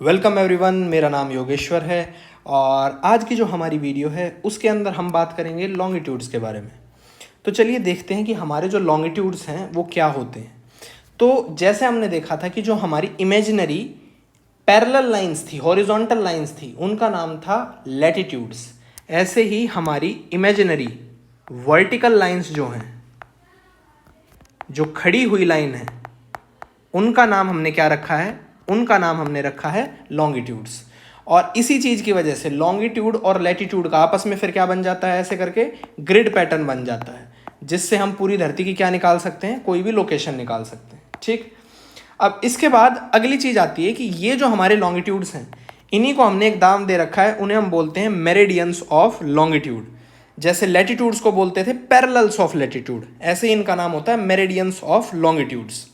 Welcome everyone, मेरा नाम योगेश्वर है और आज की जो हमारी वीडियो है उसके अंदर हम बात करेंगे लॉन्गिट्यूड्स के बारे में। तो चलिए देखते हैं कि हमारे जो लॉन्गिट्यूड्स हैं वो क्या होते हैं। तो जैसे हमने देखा था कि जो हमारी इमेजिनरी पैरेलल लाइंस थी, हॉरिजॉन्टल लाइंस थी, उनका नाम था लैटिट्यूड्स। ऐसे ही हमारी इमेजिनरी वर्टिकल लाइंस जो हैं, जो खड़ी हुई लाइन है, उनका नाम हमने क्या रखा है? उनका नाम हमने रखा है लॉन्गिट्यूड्स। और इसी चीज़ की वजह से लॉन्गिट्यूड और लैटिट्यूड का आपस में फिर क्या बन जाता है? ऐसे करके ग्रिड पैटर्न बन जाता है, जिससे हम पूरी धरती की क्या निकाल सकते हैं? कोई भी लोकेशन निकाल सकते हैं। ठीक, अब इसके बाद अगली चीज़ आती है कि ये जो हमारे लॉन्गिट्यूड्स हैं, इन्हीं को हमने एक नाम दे रखा है, उन्हें हम बोलते हैं मेरिडियंस ऑफ लॉन्गिट्यूड। जैसे लैटिट्यूड्स को बोलते थे पैरेलल्स ऑफ लैटिट्यूड, ऐसे ही इनका नाम होता है मेरिडियंस ऑफ लॉन्गिट्यूड्स।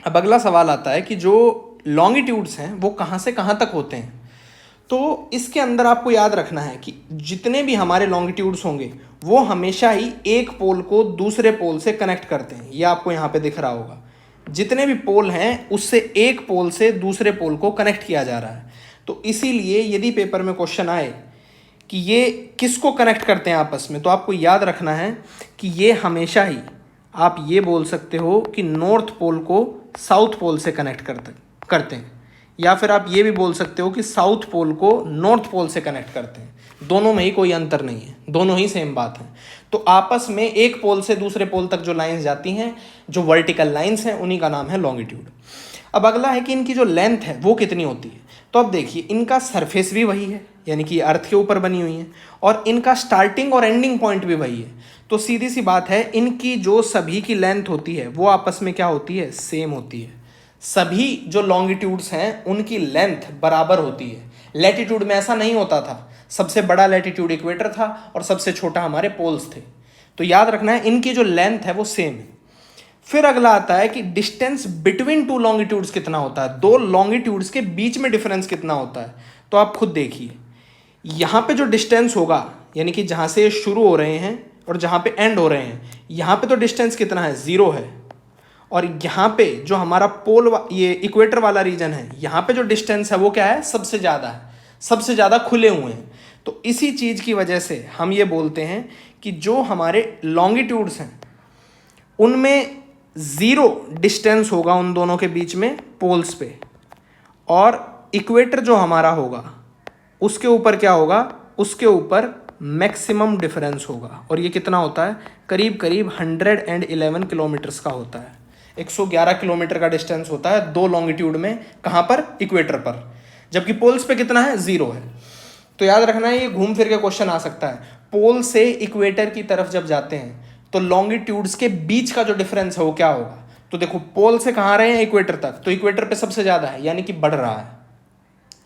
अब अगला सवाल आता है कि जो लॉन्गिट्यूड्स हैं वो कहाँ से कहाँ तक होते हैं। तो इसके अंदर आपको याद रखना है कि जितने भी हमारे लॉन्गिट्यूड्स होंगे वो हमेशा ही एक पोल को दूसरे पोल से कनेक्ट करते हैं। ये आपको यहाँ पे दिख रहा होगा, जितने भी पोल हैं उससे एक पोल से दूसरे पोल को कनेक्ट किया जा रहा है। तो इसीलिए यदि पेपर में क्वेश्चन आए कि ये किसको कनेक्ट करते हैं आपस में, तो आपको याद रखना है कि ये हमेशा ही आप ये बोल सकते हो कि नॉर्थ पोल को साउथ पोल से कनेक्ट करते हैं, या फिर आप ये भी बोल सकते हो कि साउथ पोल को नॉर्थ पोल से कनेक्ट करते हैं। दोनों में ही कोई अंतर नहीं है, दोनों ही सेम बात है। तो आपस में एक पोल से दूसरे पोल तक जो लाइंस जाती हैं, जो वर्टिकल लाइंस हैं, उन्हीं का नाम है लॉन्गिट्यूड। अब अगला है कि इनकी जो लेंथ है वो कितनी होती है। तो अब देखिए, इनका सरफेस भी वही है, यानी कि अर्थ के ऊपर बनी हुई है, और इनका स्टार्टिंग और एंडिंग पॉइंट भी वही है। तो सीधी सी बात है, इनकी जो सभी की लेंथ होती है वो आपस में क्या होती है? सेम होती है। सभी जो लॉन्गिट्यूड्स हैं उनकी लेंथ बराबर होती है। लैटिट्यूड में ऐसा नहीं होता था, सबसे बड़ा लैटिट्यूड इक्वेटर था और सबसे छोटा हमारे पोल्स थे। तो याद रखना है, इनकी जो लेंथ है वो सेम है। फिर अगला आता है कि डिस्टेंस बिटवीन टू लॉन्गिट्यूड्स कितना होता है, दो लॉन्गिट्यूड्स के बीच में डिफरेंस कितना होता है। तो आप खुद देखिए, यहाँ पे जो डिस्टेंस होगा, यानी कि जहाँ से शुरू हो रहे हैं और जहाँ पे एंड हो रहे हैं, यहाँ पे तो डिस्टेंस कितना है? 0 है। और यहाँ पे जो हमारा ये इक्वेटर वाला रीजन है, यहाँ पे जो डिस्टेंस है वो क्या है? सबसे ज़्यादा है, सबसे ज़्यादा खुले हुए हैं। तो इसी चीज़ की वजह से हम ये बोलते हैं कि जो हमारे लॉन्गिट्यूड्स हैं उनमें 0 डिस्टेंस होगा उन दोनों के बीच में पोल्स पे, और इक्वेटर जो हमारा होगा उसके ऊपर क्या होगा? उसके ऊपर मैक्सिमम डिफरेंस होगा। और ये कितना होता है? करीब करीब 111 किलोमीटर्स का होता है। 111 किलोमीटर का डिस्टेंस होता है दो लॉन्गिट्यूड में। कहाँ पर? इक्वेटर पर। जबकि पोल्स पे कितना है? 0 है। तो याद रखना है, ये घूम फिर के क्वेश्चन आ सकता है। पोल से इक्वेटर की तरफ जब जाते हैं तो लॉन्गिट्यूड्स के बीच का जो डिफरेंस है वो क्या होगा? तो देखो, पोल से कहाँ रहे हैं? इक्वेटर तक, तो इक्वेटर पे सबसे ज़्यादा है, यानी कि बढ़ रहा है।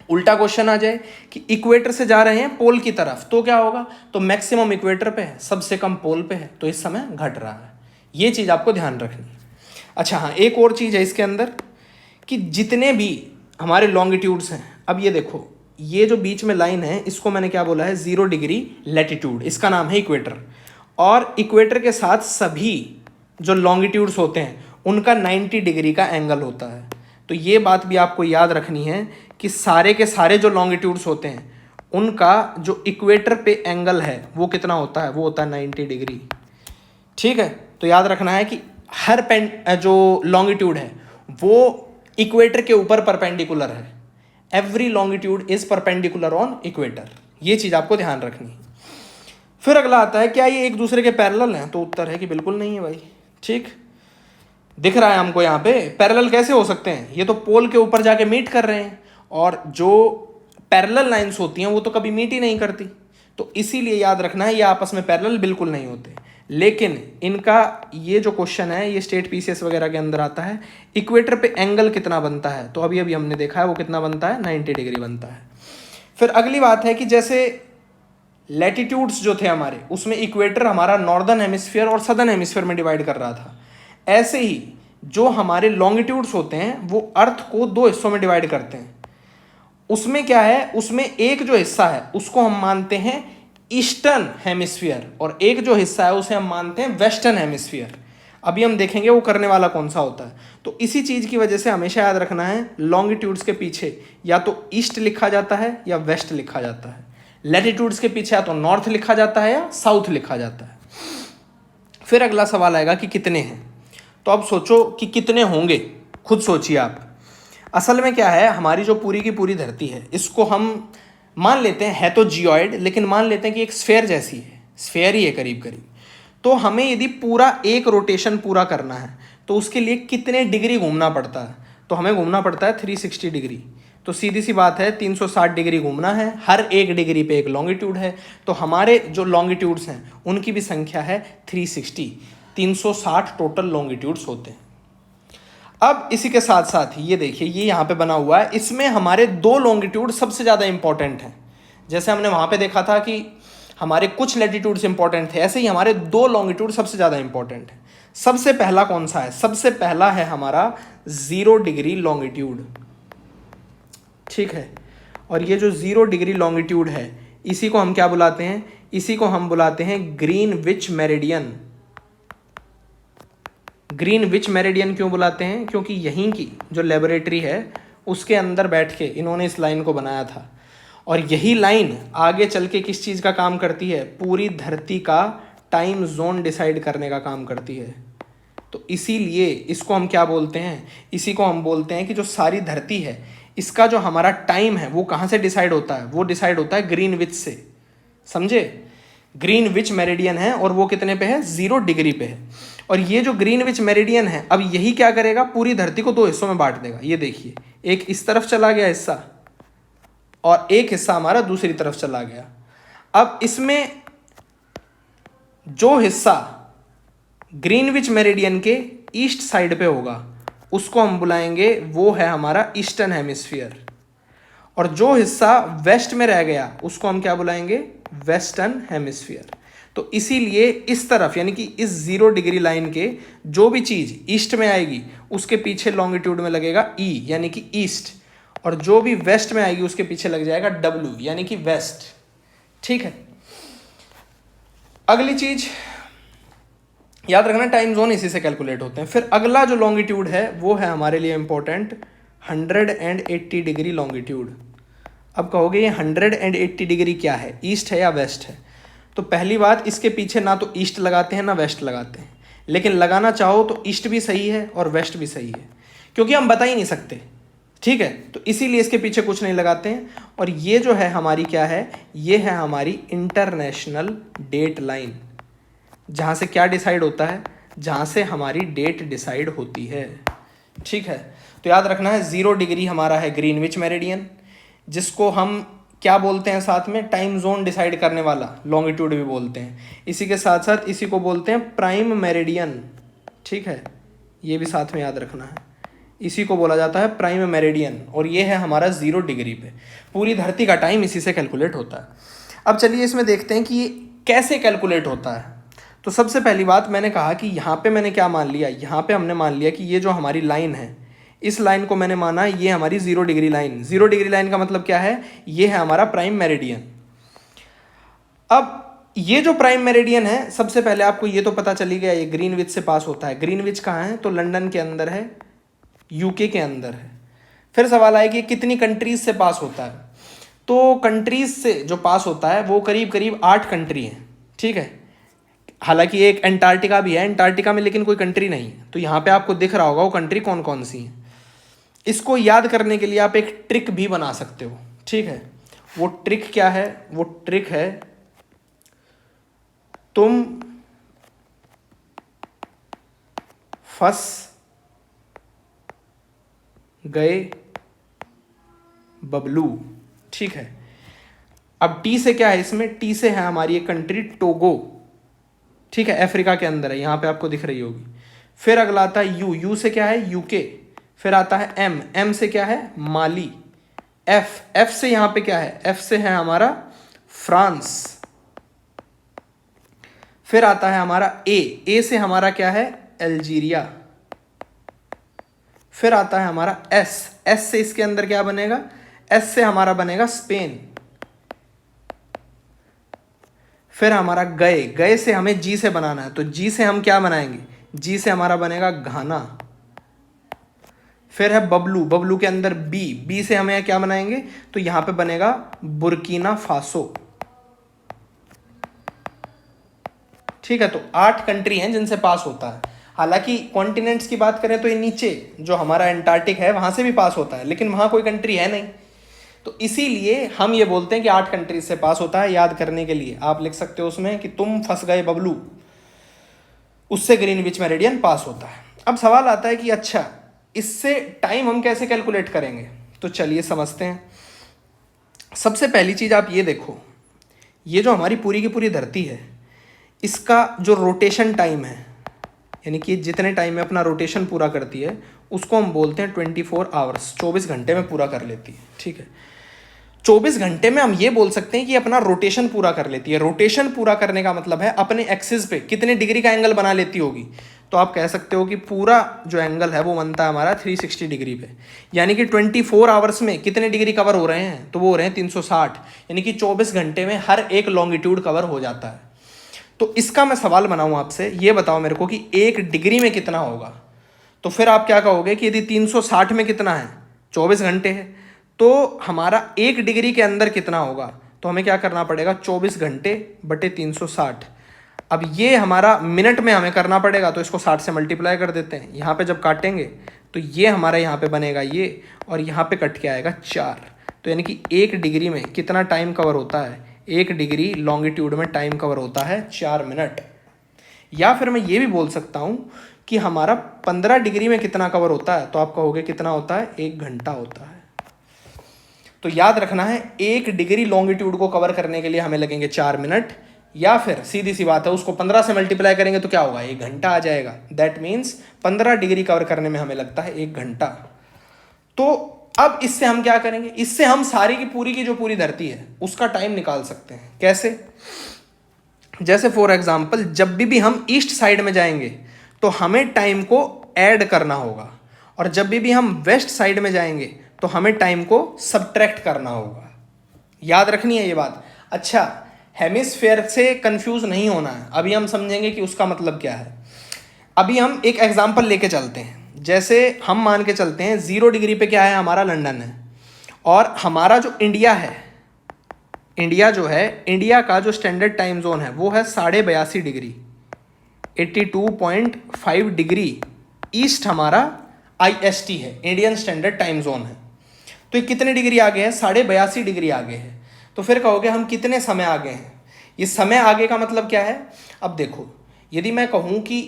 उल्टा क्वेश्चन आ जाए कि इक्वेटर से जा रहे हैं पोल की तरफ, तो क्या होगा? तो मैक्सिमम इक्वेटर पे है, सबसे कम पोल पे है, तो इस समय घट रहा है। ये चीज़ आपको ध्यान रखनी है। अच्छा हाँ, एक और चीज़ है इसके अंदर कि जितने भी हमारे लॉन्गिट्यूड्स हैं, अब ये देखो, ये जो बीच में लाइन है इसको मैंने क्या बोला है? 0 डिग्री लैटिट्यूड, इसका नाम है इक्वेटर। और इक्वेटर के साथ सभी जो लॉन्गिट्यूड्स होते हैं उनका 90 डिग्री का एंगल होता है। तो ये बात भी आपको याद रखनी है कि सारे के सारे जो लॉन्गिट्यूड्स होते हैं उनका जो इक्वेटर पे एंगल है वो कितना होता है? वो होता है 90 डिग्री। ठीक है, तो याद रखना है कि हर जो लॉन्गिट्यूड है वो इक्वेटर के ऊपर परपेंडिकुलर है। Every longitude is perpendicular on equator. ये चीज़ आपको ध्यान रखनी है। फिर अगला आता है, क्या ये एक दूसरे के पैरेलल हैं? तो उत्तर है कि बिल्कुल नहीं है भाई। ठीक, दिख रहा है हमको यहाँ पे। पैरेलल कैसे हो सकते हैं? ये तो पोल के ऊपर जाके मीट कर रहे हैं, और जो पैरेलल लाइंस होती हैं वो तो कभी मीट ही नहीं करती। तो इसीलिए याद रखना है, ये आपस में पैरेलल बिल्कुल नहीं होते। लेकिन इनका ये जो क्वेश्चन है ये स्टेट पीसीएस वगैरह के अंदर आता है, इक्वेटर पे एंगल कितना बनता है? तो अभी अभी हमने देखा है वो कितना बनता है? 90 डिग्री बनता है। फिर अगली बात है कि जैसे लैटिट्यूड्स जो थे हमारे, उसमें इक्वेटर हमारा नॉर्दर्न हेमिस्फीयर और सदर्न हेमिस्फीयर में डिवाइड कर रहा था। ऐसे ही जो हमारे लॉन्गिट्यूड्स होते हैं वो अर्थ को 2 हिस्सों में डिवाइड करते हैं। उसमें क्या है? उसमें एक जो हिस्सा है उसको हम मानते हैं ईस्टर्न हेमिस्फीयर, और एक जो हिस्सा है उसे हम मानते हैं वेस्टर्न हेमिस्फीयर। अभी हम देखेंगे वो करने वाला कौन सा होता है। तो इसी चीज़ की वजह से हमेशा याद रखना है, लॉन्गिट्यूड्स के पीछे या तो ईस्ट लिखा जाता है या वेस्ट लिखा जाता है। लैटिट्यूड्स के पीछे या तो नॉर्थ लिखा जाता है या साउथ लिखा जाता है। फिर अगला सवाल आएगा कि कितने हैं। तो अब सोचो कि कितने होंगे, खुद सोचिए आप। असल में क्या है, हमारी जो पूरी की पूरी धरती है, इसको हम मान लेते हैं, है तो जियोइड, लेकिन मान लेते हैं कि एक स्फेयर जैसी है, स्फेयर ही है करीब करीब। तो हमें यदि पूरा एक रोटेशन पूरा करना है तो उसके लिए कितने डिग्री घूमना पड़ता है? तो हमें घूमना पड़ता है 360 डिग्री। तो सीधी सी बात है, 360 डिग्री घूमना है, हर एक डिग्री पे एक लॉन्गिट्यूड है। तो हमारे जो लॉन्गिट्यूड्स हैं उनकी भी संख्या है 360, 360 टोटल लॉन्गिट्यूड्स होते हैं। अब इसी के साथ साथ ये देखिए, ये यहाँ पे बना हुआ है, इसमें हमारे दो लॉन्गिट्यूड सबसे ज़्यादा इंपॉर्टेंट हैं। जैसे हमने वहाँ पे देखा था कि हमारे कुछ लैटिट्यूड्स इंपॉर्टेंट थे, ऐसे ही हमारे दो लॉन्गिट्यूड सबसे ज़्यादा इंपॉर्टेंट है। सबसे पहला कौन सा है? सबसे पहला है हमारा 0 डिग्री लॉन्गिट्यूड, ठीक है। और ये जो 0 डिग्री लॉन्गिट्यूड है, इसी को हम क्या बुलाते हैं? इसी को हम बुलाते हैं ग्रीनविच मेरिडियन। ग्रीनविच मेरिडियन क्यों बुलाते हैं? क्योंकि यहीं की जो लेबोरेटरी है उसके अंदर बैठ के इन्होंने इस लाइन को बनाया था। और यही लाइन आगे चल के किस चीज़ का काम करती है? पूरी धरती का टाइम जोन डिसाइड करने का काम करती है। तो इसीलिए इसको हम क्या बोलते हैं? इसी को हम बोलते हैं कि जो सारी धरती है, इसका जो हमारा टाइम है वो कहाँ से डिसाइड होता है? वो डिसाइड होता है ग्रीनविच से, समझे? ग्रीनविच मेरिडियन है और वो कितने पे है? 0 डिग्री पे है। और ये जो ग्रीनविच मेरिडियन है, अब यही क्या करेगा? पूरी धरती को दो हिस्सों में बांट देगा। ये देखिए, एक इस तरफ चला गया हिस्सा और एक हिस्सा हमारा दूसरी तरफ चला गया। अब इसमें जो हिस्सा ग्रीनविच मेरिडियन के ईस्ट साइड पे होगा उसको हम बुलाएंगे, वो है हमारा ईस्टर्न हेमिस्फीयर। और जो हिस्सा वेस्ट में रह गया उसको हम क्या बुलाएंगे? Western hemisphere. तो इसीलिए इस तरफ यानी कि इस 0 डिग्री लाइन के जो भी चीज़ ईस्ट में आएगी उसके पीछे लॉन्गिट्यूड में लगेगा ई यानी कि ईस्ट, और जो भी वेस्ट में आएगी उसके पीछे लग जाएगा डब्ल्यू यानी कि वेस्ट, ठीक है। अगली चीज याद रखना, टाइम जोन इसी से कैलकुलेट होते हैं। फिर अगला जो लॉन्गिट्यूड है वो है हमारे लिए इंपॉर्टेंट 180 डिग्री लॉन्गिट्यूड। अब कहोगे ये 180 डिग्री क्या है, ईस्ट है या वेस्ट है? तो पहली बात, इसके पीछे ना तो ईस्ट लगाते हैं ना वेस्ट लगाते हैं, लेकिन लगाना चाहो तो ईस्ट भी सही है और वेस्ट भी सही है, क्योंकि हम बता ही नहीं सकते, ठीक है। तो इसीलिए इसके पीछे कुछ नहीं लगाते हैं। और ये जो है हमारी क्या है? ये है हमारी इंटरनेशनल डेट लाइन, जहाँ से क्या डिसाइड होता है? जहाँ से हमारी डेट डिसाइड होती है, ठीक है। तो याद रखना है 0 डिग्री हमारा है ग्रीनविच मेरिडियन, जिसको हम क्या बोलते हैं साथ में? टाइम जोन डिसाइड करने वाला लॉन्गिट्यूड भी बोलते हैं। इसी के साथ साथ इसी को बोलते हैं प्राइम मेरिडियन, ठीक है। ये भी साथ में याद रखना है, इसी को बोला जाता है प्राइम मेरिडियन। और ये है हमारा 0 डिग्री पे, पूरी धरती का टाइम इसी से कैलकुलेट होता है। अब चलिए इसमें देखते हैं कि ये कैसे कैलकुलेट होता है। तो सबसे पहली बात, मैंने कहा कि यहाँ पे मैंने क्या मान लिया? यहाँ पे हमने मान लिया कि ये जो हमारी लाइन है, इस लाइन को मैंने माना ये हमारी 0 डिग्री लाइन। 0 डिग्री लाइन का मतलब क्या है? ये है हमारा प्राइम मेरिडियन। अब ये जो प्राइम मेरिडियन है, सबसे पहले आपको ये तो पता चली गया ये ग्रीनविच से पास होता है। ग्रीनविच कहाँ है? तो लंदन के अंदर है, यूके के अंदर है। फिर सवाल आया कि कितनी कंट्रीज से पास होता है? तो कंट्रीज से जो पास होता है वो करीब करीब 8 कंट्री हैं, ठीक है। हालांकि एक अंटार्कटिका भी है, अंटार्कटिका में लेकिन कोई कंट्री नहीं है। तो यहाँ पे आपको दिख रहा होगा वो कंट्री कौन कौन सी है। इसको याद करने के लिए आप एक ट्रिक भी बना सकते हो, ठीक है। वो ट्रिक क्या है? वो ट्रिक है, तुम फंस गए बबलू, ठीक है। अब टी से क्या है इसमें? टी से है हमारी एक कंट्री टोगो, ठीक है, अफ्रीका के अंदर है, यहाँ पे आपको दिख रही होगी। फिर अगला आता है यू, यू से क्या है? यूके। फिर आता है एम, एम से क्या है? माली। एफ, एफ से यहाँ पे क्या है? एफ से है हमारा फ्रांस। फिर आता है हमारा ए, ए से हमारा क्या है? अल्जीरिया। फिर आता है हमारा एस, एस से इसके अंदर क्या बनेगा? एस से हमारा बनेगा स्पेन। फिर हमारा गए, गए से हमें जी से बनाना है, तो जी से हम क्या बनाएंगे? जी से हमारा बनेगा घाना। फिर है बबलू, बबलू के अंदर बी, बी से हमें क्या बनाएंगे, तो यहां पे बनेगा बुर्किना फासो। ठीक है, तो 8 कंट्री हैं जिनसे पास होता है। हालांकि कॉन्टिनेंट्स की बात करें तो ये नीचे जो हमारा एंटार्क्टिक है वहां से भी पास होता है, लेकिन वहां कोई कंट्री है नहीं, तो इसीलिए हम ये बोलते हैं कि 8 कंट्रीज से पास होता है। याद करने के लिए आप लिख सकते हो उसमें कि तुम फंस गए बबलू, उससे ग्रीनविच मेरिडियन पास होता है। अब सवाल आता है कि अच्छा इससे टाइम हम कैसे कैलकुलेट करेंगे, तो चलिए समझते हैं। सबसे पहली चीज आप ये देखो, ये जो हमारी पूरी की पूरी धरती है, इसका जो रोटेशन टाइम है, यानी कि जितने टाइम में अपना रोटेशन पूरा करती है, उसको हम बोलते हैं 24 आवर्स, 24 घंटे में पूरा कर लेती है। ठीक है, 24 घंटे में हम ये बोल सकते हैं कि अपना रोटेशन पूरा कर लेती है। रोटेशन पूरा करने का मतलब है अपने एक्सिस पे कितने डिग्री का एंगल बना लेती होगी, तो आप कह सकते हो कि पूरा जो एंगल है वो बनता है हमारा 360 डिग्री पे। यानी कि 24 आवर्स में कितने डिग्री कवर हो रहे हैं, तो वो हो रहे हैं 360, यानी कि 24 घंटे में हर एक लॉन्गिट्यूड कवर हो जाता है। तो इसका मैं सवाल बनाऊं आपसे, ये बताओ मेरे को कि 1 डिग्री में कितना होगा। तो फिर आप क्या कहोगे कि यदि 360 में कितना है, 24 घंटे है, तो हमारा 1 डिग्री के अंदर कितना होगा, तो हमें क्या करना पड़ेगा, 24 घंटे बटे 360। अब ये हमारा मिनट में हमें करना पड़ेगा, तो इसको 60 से मल्टीप्लाई कर देते हैं। यहाँ पे जब काटेंगे तो ये हमारा यहाँ पे बनेगा ये, और यहाँ पे कट के आएगा 4। तो यानी कि 1 डिग्री में कितना टाइम कवर होता है, 1 डिग्री लॉन्गिट्यूड में टाइम कवर होता है 4 मिनट। या फिर मैं ये भी बोल सकता हूँ कि हमारा 15 डिग्री में कितना कवर होता है, तो आप कहोगे कितना होता है, 1 घंटा होता है। तो याद रखना है 1 डिग्री लॉन्गिट्यूड को कवर करने के लिए हमें लगेंगे 4 मिनट, या फिर सीधी सी बात है उसको 15 से मल्टीप्लाई करेंगे तो क्या होगा, 1 घंटा आ जाएगा। दैट मीन्स 15 डिग्री कवर करने में हमें लगता है 1 घंटा। तो अब इससे हम क्या करेंगे, इससे हम सारी की पूरी जो पूरी धरती है उसका टाइम निकाल सकते हैं। कैसे, जैसे फॉर एग्जांपल जब भी हम ईस्ट साइड में जाएंगे तो हमें टाइम को ऐड करना होगा, और जब भी हम वेस्ट साइड में जाएंगे तो हमें टाइम को सबट्रैक्ट करना होगा। याद रखनी है ये बात। अच्छा, हेमिस्फेयर से कंफ्यूज नहीं होना है, अभी हम समझेंगे कि उसका मतलब क्या है। अभी हम एक एग्जांपल लेके चलते हैं। जैसे हम मान के चलते हैं 0 डिग्री पे क्या है, हमारा लंदन है, और हमारा जो इंडिया है, इंडिया जो है, इंडिया का जो स्टैंडर्ड टाइम जोन है वो है 82.5 डिग्री, 82.5 डिग्री ईस्ट हमारा IST है, इंडियन स्टैंडर्ड टाइम जोन है। तो ये कितने डिग्री आगे है, 82.5 डिग्री आगे है। तो फिर कहोगे हम कितने समय आगे हैं, ये समय आगे का मतलब क्या है। अब देखो, यदि मैं कहूँ कि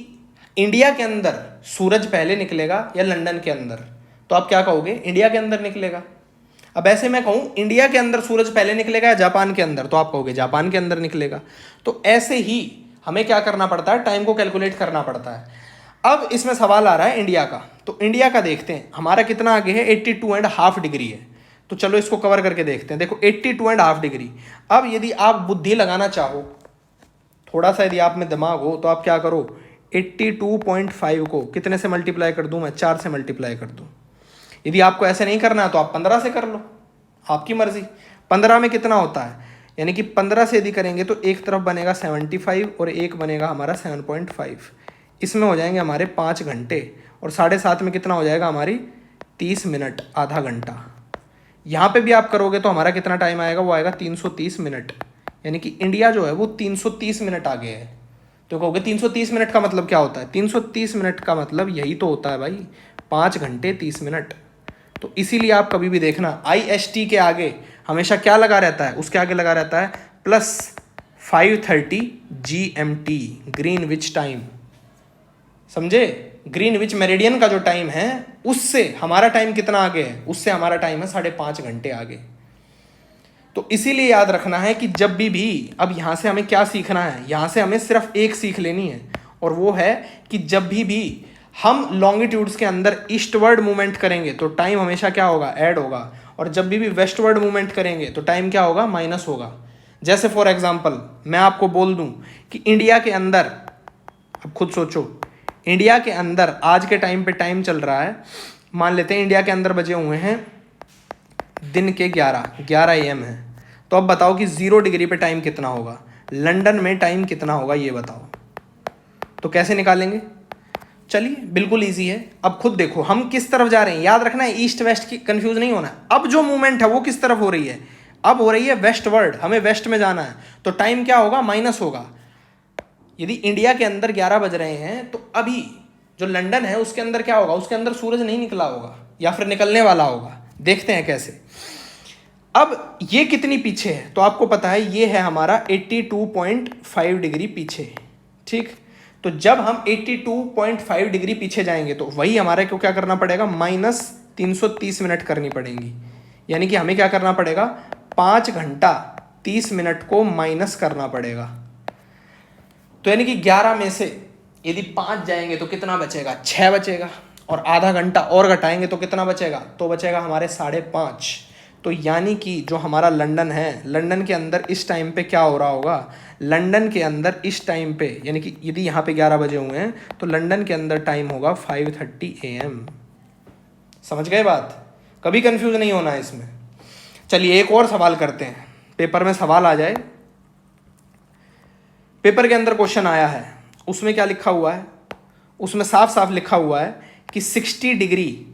इंडिया के अंदर सूरज पहले निकलेगा या लंदन के अंदर, तो आप क्या कहोगे, इंडिया के अंदर निकलेगा। अब ऐसे मैं कहूँ इंडिया के अंदर सूरज पहले निकलेगा या जापान के अंदर, तो आप कहोगे जापान के अंदर निकलेगा। तो ऐसे ही हमें क्या करना पड़ता है, टाइम को कैलकुलेट करना पड़ता है। अब इसमें सवाल आ रहा है इंडिया का, तो इंडिया का देखते हैं हमारा कितना आगे है, 82.5 डिग्री है। तो चलो इसको कवर करके देखते हैं। देखो 82.5 डिग्री। अब यदि आप बुद्धि लगाना चाहो, थोड़ा सा यदि आप में दिमाग हो, तो आप क्या करो, 82.5 को कितने से मल्टीप्लाई कर दूं मैं, 4 से मल्टीप्लाई कर दूं। यदि आपको ऐसे नहीं करना है तो आप 15 से कर लो, आपकी मर्जी। 15 में कितना होता है, यानी कि 15 से यदि करेंगे तो एक तरफ बनेगा 75 और एक बनेगा हमारा 7.5। इसमें हो जाएंगे हमारे 5 घंटे, और 7.5 में कितना हो जाएगा, हमारी 30 मिनट, आधा घंटा। यहाँ पे भी आप करोगे तो हमारा कितना टाइम आएगा, वो आएगा 330 मिनट। यानी कि इंडिया जो है वो 330 मिनट आगे है। तो कहोगे 330 मिनट का मतलब क्या होता है, 330 मिनट का मतलब यही तो होता है भाई, 5 घंटे 30 मिनट। तो इसीलिए आप कभी भी देखना IST के आगे हमेशा क्या लगा रहता है, उसके आगे लगा रहता है +5:30 GMT, ग्रीनविच टाइम। समझे, ग्रीनविच मेरिडियन का जो टाइम है उससे हमारा टाइम कितना आगे है, उससे हमारा टाइम है 5.5 घंटे आगे। तो इसीलिए याद रखना है कि जब भी अब यहाँ से हमें क्या सीखना है, यहाँ से हमें सिर्फ एक सीख लेनी है, और वो है कि जब भी हम लॉन्गिट्यूड्स के अंदर ईस्टवर्ड मूवमेंट करेंगे तो टाइम हमेशा क्या होगा, ऐड होगा, और जब भी वेस्टवर्ड मूवमेंट करेंगे तो टाइम क्या होगा, माइनस होगा। जैसे फॉर एग्जांपल मैं आपको बोल दूं कि इंडिया के अंदर, अब खुद सोचो, इंडिया के अंदर आज के टाइम पे टाइम चल रहा है, मान लेते हैं इंडिया के अंदर बजे हुए हैं दिन के 11 AM है। तो अब बताओ कि 0 डिग्री पे टाइम कितना होगा, लंदन में टाइम कितना होगा, ये बताओ। तो कैसे निकालेंगे, चलिए बिल्कुल इजी है। अब खुद देखो हम किस तरफ जा रहे हैं, याद रखना है ईस्ट वेस्ट की कंफ्यूज नहीं होना है। अब जो मूवमेंट है वो किस तरफ हो रही है, अब हो रही है वेस्टवर्ड, हमें वेस्ट में जाना है, तो टाइम क्या होगा, माइनस होगा। यदि इंडिया के अंदर 11 बज रहे हैं तो अभी जो लंदन है उसके अंदर क्या होगा, उसके अंदर सूरज नहीं निकला होगा या फिर निकलने वाला होगा। देखते हैं कैसे। अब ये कितनी पीछे है, तो आपको पता है ये है हमारा 82.5 डिग्री पीछे, ठीक। तो जब हम 82.5 डिग्री पीछे जाएंगे तो वही हमारे को क्या करना पड़ेगा, माइनस 330 मिनट करनी पड़ेंगी। यानी कि हमें क्या करना पड़ेगा, 5 घंटा 30 मिनट को माइनस करना पड़ेगा। तो यानी कि 11 में से यदि 5 जाएंगे तो कितना बचेगा, 6 बचेगा, और आधा घंटा और घटाएंगे तो कितना बचेगा, तो बचेगा हमारे 5.5। तो यानी कि जो हमारा लंदन है, लंदन के अंदर इस टाइम पे क्या हो रहा होगा, लंदन के अंदर इस टाइम पे, यानी कि यदि यहाँ पे 11 बजे हुए हैं तो लंदन के अंदर टाइम होगा 5:30 AM। समझ गए बात, कभी कंफ्यूज नहीं होना है इसमें। चलिए एक और सवाल करते हैं, पेपर में सवाल आ जाए। पेपर के अंदर क्वेश्चन आया है, उसमें क्या लिखा हुआ है, उसमें साफ साफ लिखा हुआ है कि 60 डिग्री,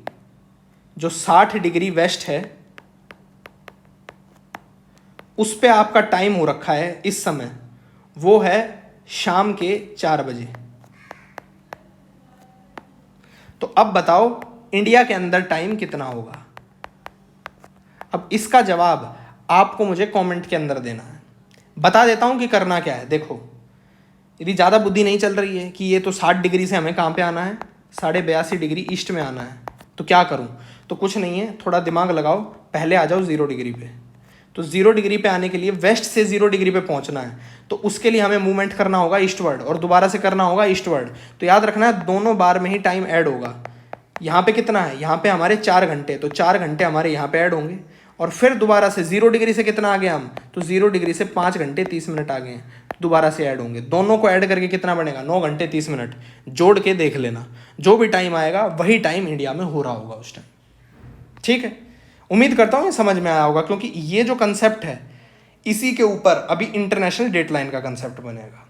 जो 60 डिग्री वेस्ट है, उस पे आपका टाइम हो रखा है इस समय, वो है शाम के 4 बजे। तो अब बताओ इंडिया के अंदर टाइम कितना होगा। अब इसका जवाब आपको मुझे कमेंट के अंदर देना है। बता देता हूं कि करना क्या है। देखो यदि ज़्यादा बुद्धि नहीं चल रही है कि ये तो 60 डिग्री से हमें कहाँ पे आना है, 82.5 डिग्री ईस्ट में आना है, तो क्या करूं, तो कुछ नहीं है, थोड़ा दिमाग लगाओ, पहले आ जाओ 0 डिग्री पे। तो 0 डिग्री पे आने के लिए वेस्ट से 0 डिग्री पे पहुंचना है, तो उसके लिए हमें मूवमेंट करना होगा ईस्टवर्ड, और दोबारा से करना होगा ईस्टवर्ड। तो याद रखना है दोनों बार में ही टाइम ऐड होगा। यहाँ पे कितना है, यहाँ पे हमारे 4 घंटे, तो 4 घंटे हमारे यहाँ पे ऐड होंगे, और फिर दोबारा से 0 डिग्री से कितना आ गए हम, तो 0 डिग्री से 5 घंटे 30 मिनट आ गए हैं, दोबारा से ऐड होंगे। दोनों को ऐड करके कितना बनेगा, 9 घंटे 30 मिनट। जोड़ के देख लेना, जो भी टाइम आएगा वही टाइम इंडिया में हो रहा होगा उस टाइम, ठीक है। उम्मीद करता हूँ ये समझ में आया होगा, क्योंकि ये जो कंसेप्ट है इसी के ऊपर अभी इंटरनेशनल डेटलाइन का कंसेप्ट बनेगा।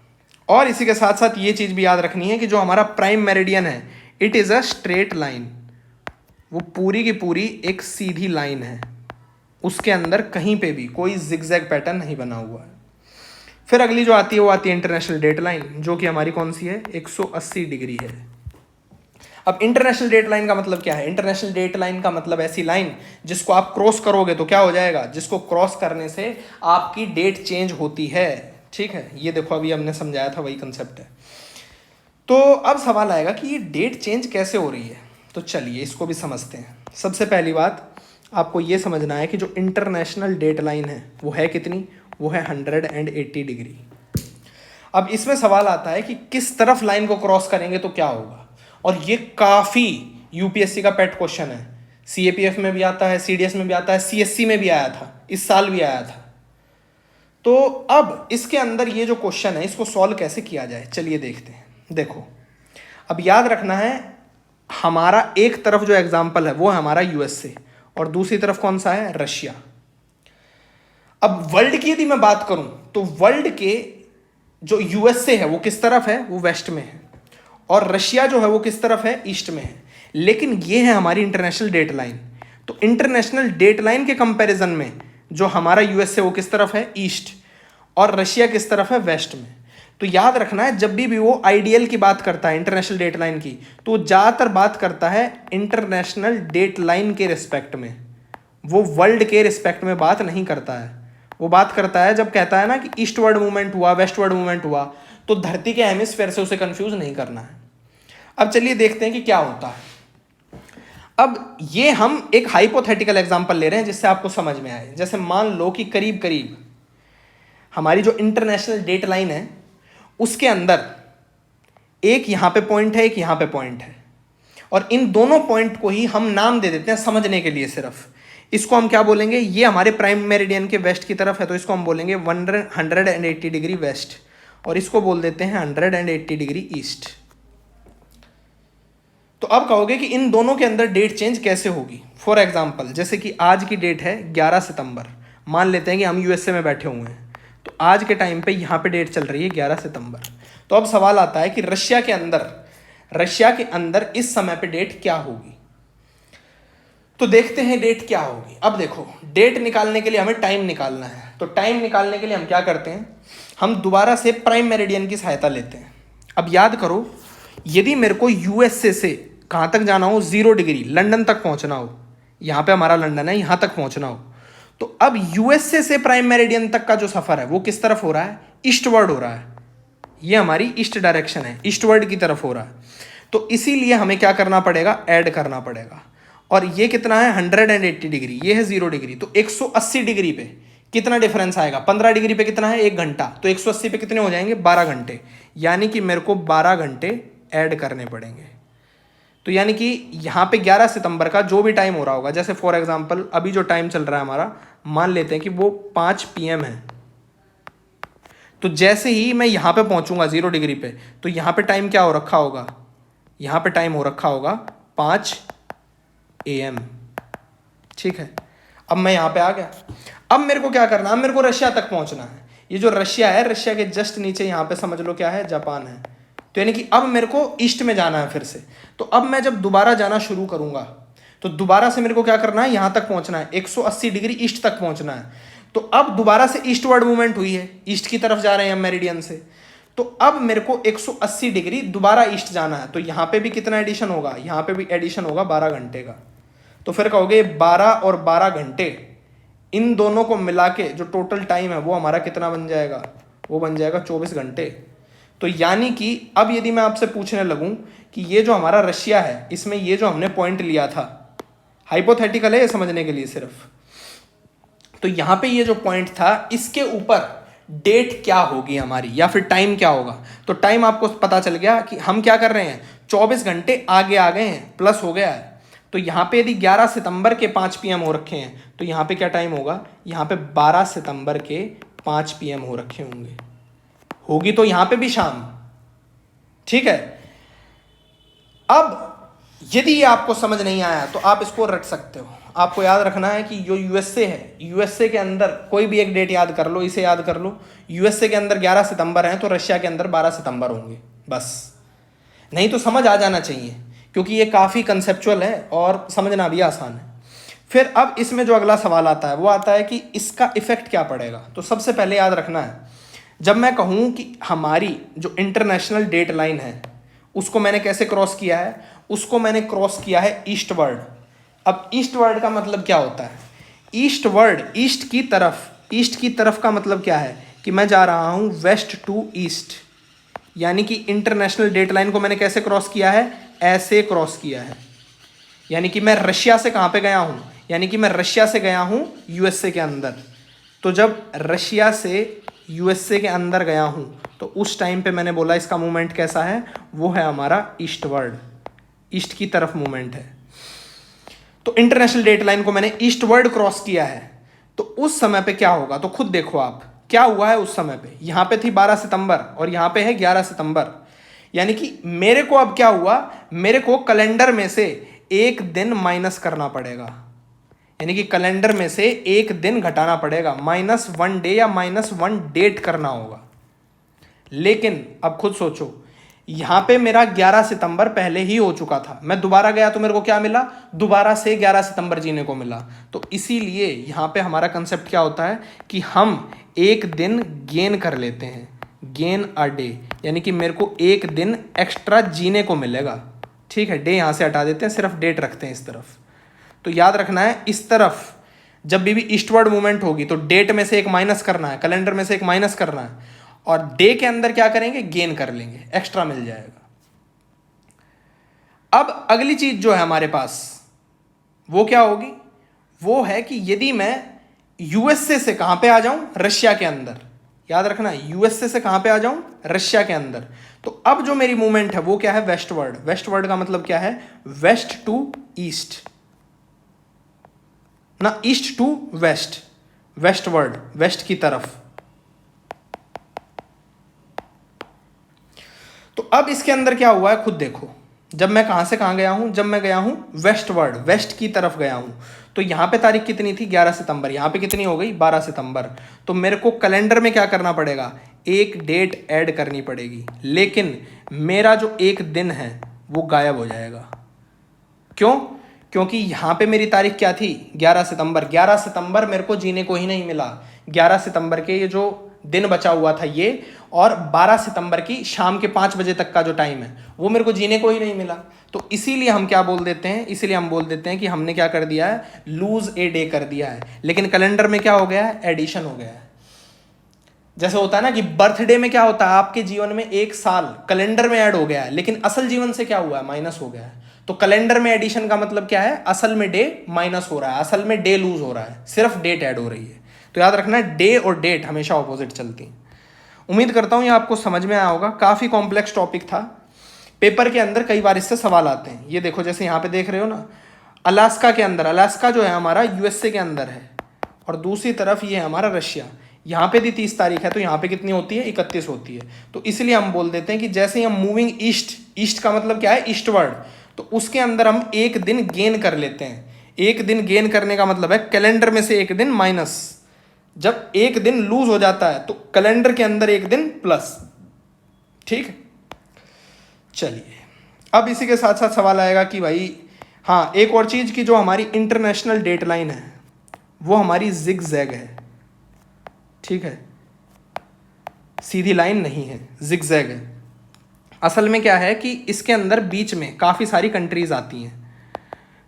और इसी के साथ साथ ये चीज़ भी याद रखनी है कि जो हमारा प्राइम मेरिडियन है, it is a straight line, वो पूरी की पूरी एक सीधी लाइन है, उसके अंदर कहीं पे भी कोई जिगजैग पैटर्न नहीं बना हुआ है। फिर अगली जो आती है वो आती है इंटरनेशनल डेट लाइन, जो कि हमारी कौन सी है, 180 डिग्री है। अब इंटरनेशनल डेट लाइन का मतलब क्या है, इंटरनेशनल डेट लाइन का मतलब ऐसी लाइन जिसको आप क्रॉस करोगे तो क्या हो जाएगा, जिसको क्रॉस करने से आपकी डेट चेंज होती है, ठीक है। ये देखो अभी हमने समझाया था, वही कंसेप्ट है। तो अब सवाल आएगा कि ये डेट चेंज कैसे हो रही है, तो चलिए इसको भी समझते हैं। सबसे पहली बात आपको ये समझना है कि जो इंटरनेशनल डेट लाइन है वो है कितनी, वो है 180 डिग्री। अब इसमें सवाल आता है कि किस तरफ लाइन को क्रॉस करेंगे तो क्या होगा, और ये काफ़ी यूपीएससी का पेट क्वेश्चन है। सीएपीएफ में भी आता है, सीडीएस में भी आता है, सीएससी में भी आया था, इस साल भी आया था। तो अब इसके अंदर ये जो क्वेश्चन है इसको सॉल्व कैसे किया जाए, चलिए देखते हैं। देखो अब याद रखना है, हमारा एक तरफ जो एग्जाम्पल है वो है हमारा यूएसए, और दूसरी तरफ कौन सा है, रशिया। अब वर्ल्ड की यदि मैं बात करूं तो वर्ल्ड के जो यूएसए है वो किस तरफ है, वो वेस्ट में है, और रशिया जो है वो किस तरफ है, ईस्ट में है। लेकिन ये है हमारी इंटरनेशनल डेट लाइन। तो इंटरनेशनल डेट लाइन के कंपैरिजन में जो हमारा यूएसए वो किस तरफ है, ईस्ट, और रशिया किस तरफ है, वेस्ट में। तो याद रखना है जब भी वो आइडियल की बात करता है इंटरनेशनल डेट लाइन की, तो ज़्यादातर बात करता है इंटरनेशनल डेट लाइन के रिस्पेक्ट में, वो वर्ल्ड के रिस्पेक्ट में बात नहीं करता है। वो बात करता है जब कहता है ना कि ईस्टवर्ड मूवमेंट हुआ, वेस्टवर्ड मूवमेंट हुआ, तो धरती के हेमिस्फीयर से उसे कंफ्यूज नहीं करना है। अब चलिए देखते हैं कि क्या होता है। अब ये हम एक हाइपोथेटिकल एग्जांपल ले रहे हैं जिससे आपको समझ में आए। जैसे मान लो कि करीब करीब हमारी जो इंटरनेशनल डेट लाइन है उसके अंदर एक यहाँ पे पॉइंट है, एक यहाँ पे पॉइंट है, और इन दोनों पॉइंट को ही हम नाम दे देते हैं समझने के लिए सिर्फ। इसको हम क्या बोलेंगे, ये हमारे प्राइम मेरिडियन के वेस्ट की तरफ है, तो इसको हम बोलेंगे 180 डिग्री वेस्ट, और इसको बोल देते हैं 180 डिग्री ईस्ट। तो अब कहोगे कि इन दोनों के अंदर डेट चेंज कैसे होगी। फॉर एग्जाम्पल जैसे कि आज की डेट है 11 सितंबर, मान लेते हैं कि हम यूएसए में बैठे हुए हैं, तो आज के टाइम पे यहाँ पे डेट चल रही है 11 सितंबर। तो अब सवाल आता है कि रशिया के अंदर रशिया के अंदर इस समय पे डेट क्या होगी। तो देखते हैं डेट क्या होगी। अब देखो, डेट निकालने के लिए हमें टाइम निकालना है। तो टाइम निकालने के लिए हम क्या करते हैं, हम दोबारा से प्राइम मेरिडियन की सहायता लेते हैं। अब याद करो, यदि मेरे को यूएसए से कहाँ तक जाना हो, 0 डिग्री लंदन तक पहुँचना हो, यहाँ पे हमारा लंदन है, यहाँ तक पहुँचना हो, तो अब यूएसए से प्राइम मेरिडियन तक का जो सफ़र है वो किस तरफ हो रहा है, ईस्टवर्ड हो रहा है। ये हमारी ईस्ट डायरेक्शन है, ईस्टवर्ड की तरफ हो रहा है। तो इसीलिए हमें क्या करना पड़ेगा, ऐड करना पड़ेगा। और ये कितना है, 180 डिग्री, ये है 0 डिग्री। तो 180 डिग्री पे कितना डिफरेंस आएगा, 15 डिग्री पे कितना है, 1 घंटा। तो 180 पे कितने हो जाएंगे, 12 घंटे। यानी कि मेरे को 12 घंटे ऐड करने पड़ेंगे। तो यानी कि यहाँ पे 11 सितंबर का जो भी टाइम हो रहा होगा, जैसे फॉर एग्जांपल अभी जो टाइम चल रहा है हमारा, मान लेते हैं कि वो 5 PM है। तो जैसे ही मैं यहाँ पे पहुँचूंगा 0 डिग्री पे, तो यहाँ पे टाइम क्या हो रखा होगा, यहाँ पे टाइम हो रखा होगा 5 AM। ठीक है, अब मैं यहाँ पे आ गया। अब मेरे को क्या करना है, मेरे को रशिया तक पहुँचना है। ये जो रशिया है, रशिया के जस्ट नीचे यहाँ पे समझ लो क्या है, जापान है। तो यानी कि अब मेरे को ईस्ट में जाना है फिर से। तो अब मैं जब दोबारा जाना शुरू करूँगा, तो दोबारा से मेरे को क्या करना है, यहाँ तक पहुँचना है, 180 डिग्री ईस्ट तक पहुँचना है। तो अब दोबारा से ईस्टवर्ड मूवमेंट हुई है, ईस्ट की तरफ जा रहे हैं हम मेरिडियन से। तो अब मेरे को 180 डिग्री दोबारा ईस्ट जाना है। तो यहाँ पे भी कितना एडिशन होगा, यहाँ पे भी एडिशन होगा 12 घंटे का। तो फिर कहोगे 12 और 12 घंटे, इन दोनों को मिला के जो टोटल टाइम है वो हमारा कितना बन जाएगा, वो बन जाएगा 24 घंटे। तो यानी कि अब यदि मैं आपसे पूछने लगूं कि ये जो हमारा रशिया है, इसमें ये जो हमने पॉइंट लिया था, हाइपोथेटिकल है ये समझने के लिए सिर्फ, तो यहाँ पे ये जो पॉइंट था, इसके ऊपर डेट क्या होगी हमारी, या फिर टाइम क्या होगा। तो टाइम आपको पता चल गया कि हम क्या कर रहे हैं, 24 घंटे आगे आ गए हैं, प्लस हो गया है। तो यहाँ पे यदि 11 सितंबर के 5 PM हो रखे हैं, तो यहाँ पे क्या टाइम होगा, यहाँ पे 12 सितंबर के 5 PM हो रखे होंगे। होगी तो यहाँ पे भी शाम। ठीक है, अब यदि ये आपको समझ नहीं आया तो आप इसको रट सकते हो। आपको याद रखना है कि जो यूएसए है, यूएसए के अंदर कोई भी एक डेट याद कर लो, इसे याद कर लो। यूएसए के अंदर 11 सितंबर है, तो रशिया के अंदर 12 सितंबर होंगे, बस। नहीं तो समझ आ जाना चाहिए, क्योंकि ये काफ़ी कंसेप्चुअल है और समझना भी आसान है। फिर अब इसमें जो अगला सवाल आता है वो आता है कि इसका इफेक्ट क्या पड़ेगा। तो सबसे पहले याद रखना है, जब मैं कहूँ कि हमारी जो इंटरनेशनल डेट लाइन है उसको मैंने कैसे क्रॉस किया है, उसको मैंने क्रॉस किया है ईस्टवर्ड। अब ईस्टवर्ड का मतलब क्या होता है, ईस्टवर्ड, ईस्ट की तरफ। ईस्ट की तरफ का मतलब क्या है कि मैं जा रहा हूँ वेस्ट टू ईस्ट। यानी कि इंटरनेशनल डेट लाइन को मैंने कैसे क्रॉस किया है, ऐसे क्रॉस किया है। यानी कि मैं रशिया से कहाँ पे गया हूँ, यानी कि मैं रशिया से गया हूँ यूएसए के अंदर। तो जब रशिया से यूएसए के अंदर गया हूँ तो उस टाइम पे मैंने बोला इसका मूवमेंट कैसा है, वो है हमारा ईस्टवर्ड, ईस्ट की तरफ मूवमेंट है। तो इंटरनेशनल डेट लाइन को मैंने ईस्टवर्ड क्रॉस किया है। तो उस समय पे क्या होगा, तो खुद देखो आप क्या हुआ है उस समय पे। यहाँ पे थी 12 सितंबर और यहाँ पे है 11 सितंबर। यानी कि मेरे को अब क्या हुआ, मेरे को कैलेंडर में से एक दिन माइनस करना पड़ेगा। यानी कि कैलेंडर में से एक दिन घटाना पड़ेगा, -1 डे या -1 डेट करना होगा। लेकिन अब खुद सोचो, यहाँ पे मेरा 11 सितंबर पहले ही हो चुका था, मैं दोबारा गया तो मेरे को क्या मिला, दोबारा से 11 सितंबर जीने को मिला। तो इसीलिए यहाँ पे हमारा कंसेप्ट क्या होता है कि हम एक दिन गेन कर लेते हैं, गेन अ डे। यानी कि मेरे को एक दिन एक्स्ट्रा जीने को मिलेगा। ठीक है, डे यहाँ से हटा देते हैं, सिर्फ डेट रखते हैं इस तरफ। तो याद रखना है, इस तरफ जब भी ईस्टवर्ड मूवमेंट होगी तो डेट में से एक माइनस करना है, कैलेंडर में से एक माइनस करना है, और डे के अंदर क्या करेंगे, गेन कर लेंगे, एक्स्ट्रा मिल जाएगा। अब अगली चीज जो है हमारे पास वो क्या होगी, वो है कि यदि मैं यूएसए से कहां पे आ जाऊं, रशिया के अंदर। याद रखना, यूएसए से कहां पे आ जाऊं, रशिया के अंदर। तो अब जो मेरी मूवमेंट है वो क्या है, वेस्टवर्ड। वेस्टवर्ड का मतलब क्या है, वेस्ट टू ईस्ट ना, east to west, westward, west की तरफ। तो अब इसके अंदर क्या हुआ है खुद देखो, जब मैं कहां से कहां गया हूं, जब मैं गया हूं वेस्टवर्ड, वेस्ट की तरफ गया हूं। तो यहां पे तारीख कितनी थी, 11 सितंबर, यहां पे कितनी हो गई, 12 सितंबर। तो मेरे को कैलेंडर में क्या करना पड़ेगा, एक डेट ऐड करनी पड़ेगी। लेकिन मेरा जो एक दिन है वो गायब हो जाएगा। क्यों? क्योंकि यहाँ पे मेरी तारीख क्या थी, 11 सितंबर। 11 सितंबर मेरे को जीने को ही नहीं मिला। 11 सितंबर के ये जो दिन बचा हुआ था ये, और 12 सितंबर की शाम के 5 बजे तक का जो टाइम है वो मेरे को जीने को ही नहीं मिला। तो इसीलिए हम क्या बोल देते हैं, इसीलिए हम बोल देते हैं कि हमने क्या कर दिया है, लूज ए डे कर दिया है। लेकिन कैलेंडर में क्या हो गया है, एडिशन हो गया है। जैसे होता है ना कि बर्थडे में क्या होता है, आपके जीवन में एक साल कैलेंडर में ऐड हो गया है, लेकिन असल जीवन से क्या हुआ है, माइनस हो गया है। तो कैलेंडर में एडिशन का मतलब क्या है, असल में डे माइनस हो रहा है, असल में डे लूज हो रहा है, सिर्फ डेट ऐड हो रही है। तो याद रखना, डे और डेट हमेशा ऑपोजिट चलती हैं। उम्मीद करता हूं ये आपको समझ में आया होगा। काफ़ी कॉम्प्लेक्स टॉपिक था, पेपर के अंदर कई बार इससे सवाल आते हैं। ये देखो, जैसे यहाँ पे देख रहे हो ना, अलास्का के अंदर, अलास्का जो है हमारा यूएसए के अंदर है, और दूसरी तरफ ये है हमारा रशिया। यहाँ पे भी 30 तारीख है, तो यहाँ पे कितनी होती है, 31 होती है। तो इसलिए हम बोल देते हैं कि जैसे ही हम मूविंग ईस्ट, ईस्ट का मतलब क्या है, ईस्टवर्ड, तो उसके अंदर हम एक दिन गेन कर लेते हैं। एक दिन गेन करने का मतलब है कैलेंडर में से एक दिन माइनस। जब एक दिन लूज हो जाता है तो कैलेंडर के अंदर एक दिन प्लस। ठीक है, चलिए अब इसी के साथ साथ सवाल आएगा कि भाई हाँ, एक और चीज़ की जो हमारी इंटरनेशनल डेट लाइन है वो हमारी जिग जैग है। ठीक है, सीधी लाइन नहीं है, जिग जैग है। असल में क्या है कि इसके अंदर बीच में काफ़ी सारी कंट्रीज आती हैं,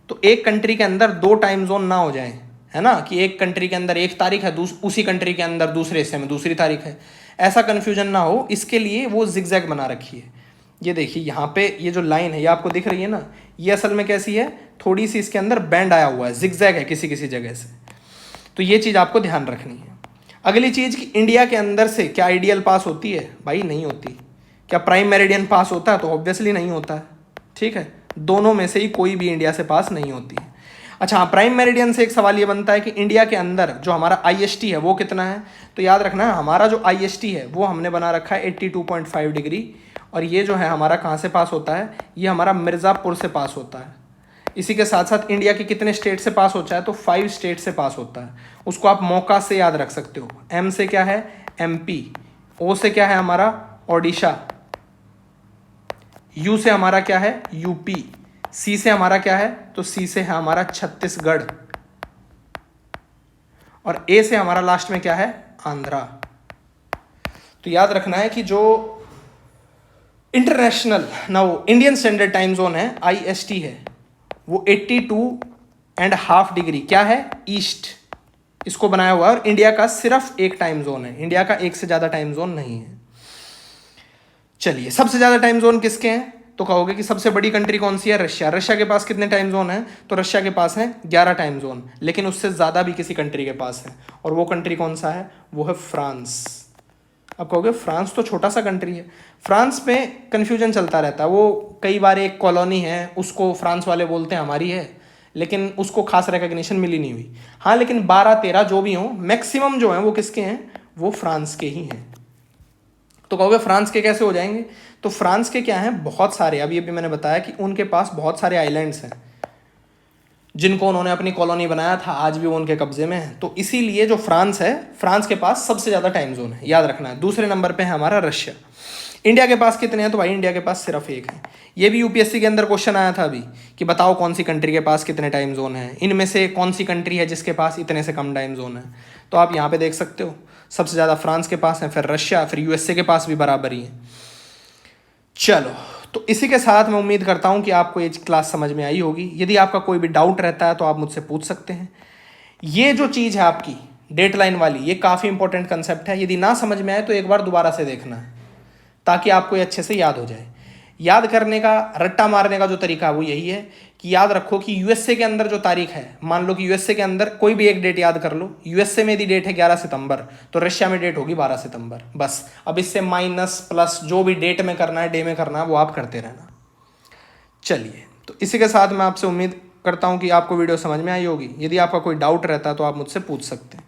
तो एक कंट्री के अंदर 2 टाइम जोन ना हो जाए, है ना, कि एक कंट्री के अंदर एक तारीख है, उसी कंट्री के अंदर दूसरे हिस्से में दूसरी तारीख है, ऐसा कन्फ्यूजन ना हो, इसके लिए वो जिगजैग बना रखी है। ये देखिए यहाँ पे ये जो लाइन है ये आपको दिख रही है ना, ये असल में कैसी है, थोड़ी सी इसके अंदर बैंड आया हुआ है, जिगजैग है किसी किसी जगह से। तो ये चीज़ आपको ध्यान रखनी है। अगली चीज़ कि इंडिया के अंदर से क्या आइडियल पास होती है, भाई नहीं होती। क्या प्राइम मेरिडियन पास होता है, तो ऑब्वियसली नहीं होता है। ठीक है, दोनों में से ही कोई भी इंडिया से पास नहीं होती है। अच्छा हाँ, प्राइम मेरिडियन से एक सवाल ये बनता है कि इंडिया के अंदर जो हमारा IST है वो कितना है। तो याद रखना है, हमारा जो IST है वो हमने बना रखा है 82.5 डिग्री, और ये जो है हमारा कहाँ से पास होता है, ये हमारा मिर्ज़ापुर से पास होता है। इसी के साथ साथ इंडिया के कितने स्टेट से पास होता है, तो 5 स्टेट से पास होता है। उसको आप मौका से याद रख सकते हो। M से क्या है, MP, O से क्या है हमारा, ओडिशा, U से हमारा क्या है, UP, C से हमारा क्या है, तो C से है हमारा छत्तीसगढ़, और A से हमारा लास्ट में क्या है, आंध्रा। तो याद रखना है कि जो इंटरनेशनल ना वो इंडियन स्टैंडर्ड टाइम जोन है, IST है, वो 82.5 डिग्री क्या है, ईस्ट, इसको बनाया हुआ है। और इंडिया का सिर्फ एक टाइम जोन है, इंडिया का एक से ज़्यादा टाइम जोन नहीं है। चलिए, सबसे ज़्यादा टाइम जोन किसके हैं, तो कहोगे कि सबसे बड़ी कंट्री कौन सी है, रशिया। रशिया के पास कितने टाइम जोन है, तो रशिया के पास है 11 टाइम जोन, लेकिन उससे ज़्यादा भी किसी कंट्री के पास है, और वो कंट्री कौन सा है, वो है फ्रांस। अब कहोगे फ्रांस तो छोटा सा कंट्री है, फ्रांस में कन्फ्यूजन चलता रहता है। वो कई बार एक कॉलोनी है, उसको फ्रांस वाले बोलते हैं हमारी है, लेकिन उसको खास रिकग्निशन मिली नहीं हुई। हाँ, लेकिन 12-13 जो भी हों, मैक्सिमम जो हैं वो किसके हैं, वो फ्रांस के ही हैं। तो कहोगे फ्रांस के कैसे हो जाएंगे, तो फ्रांस के क्या हैं, बहुत सारे, अभी अभी मैंने बताया कि उनके पास बहुत सारे आइलैंड्स हैं जिनको उन्होंने अपनी कॉलोनी बनाया था, आज भी वो उनके कब्जे में है। तो इसीलिए जो फ्रांस है, फ्रांस के पास सबसे ज़्यादा टाइम जोन है, याद रखना है। दूसरे नंबर पे है हमारा रशिया। इंडिया के पास कितने हैं, तो भाई इंडिया के पास सिर्फ एक है। ये भी UPSC के अंदर क्वेश्चन आया था अभी कि बताओ कौन सी कंट्री के पास कितने टाइम जोन है, इनमें से कौन सी कंट्री है जिसके पास इतने से कम टाइम जोन है। तो आप यहाँ पे देख सकते हो, सबसे ज़्यादा फ्रांस के पास है, फिर रशिया, फिर USA के पास भी बराबर ही है। चलो, तो इसी के साथ मैं उम्मीद करता हूँ कि आपको ये क्लास समझ में आई होगी। यदि आपका कोई भी डाउट रहता है तो आप मुझसे पूछ सकते हैं। ये जो चीज़ है आपकी डेट लाइन वाली, ये काफ़ी इंपॉर्टेंट कंसेप्ट है। यदि ना समझ में आए तो एक बार दोबारा से देखना है, ताकि आपको ये अच्छे से याद हो जाए। याद करने का, रट्टा मारने का जो तरीका है वो यही है कि याद रखो कि USA के अंदर जो तारीख है, मान लो कि USA के अंदर कोई भी एक डेट याद कर लो। USA में यदि डेट है 11 सितंबर, तो रशिया में डेट होगी 12 सितंबर, बस। अब इससे माइनस प्लस जो भी डेट में करना है, डे में करना है, वो आप करते रहना। चलिए, तो इसी के साथ मैं आपसे उम्मीद करता हूँ कि आपको वीडियो समझ में आई होगी। यदि आपका कोई डाउट रहता है तो आप मुझसे पूछ सकते हैं।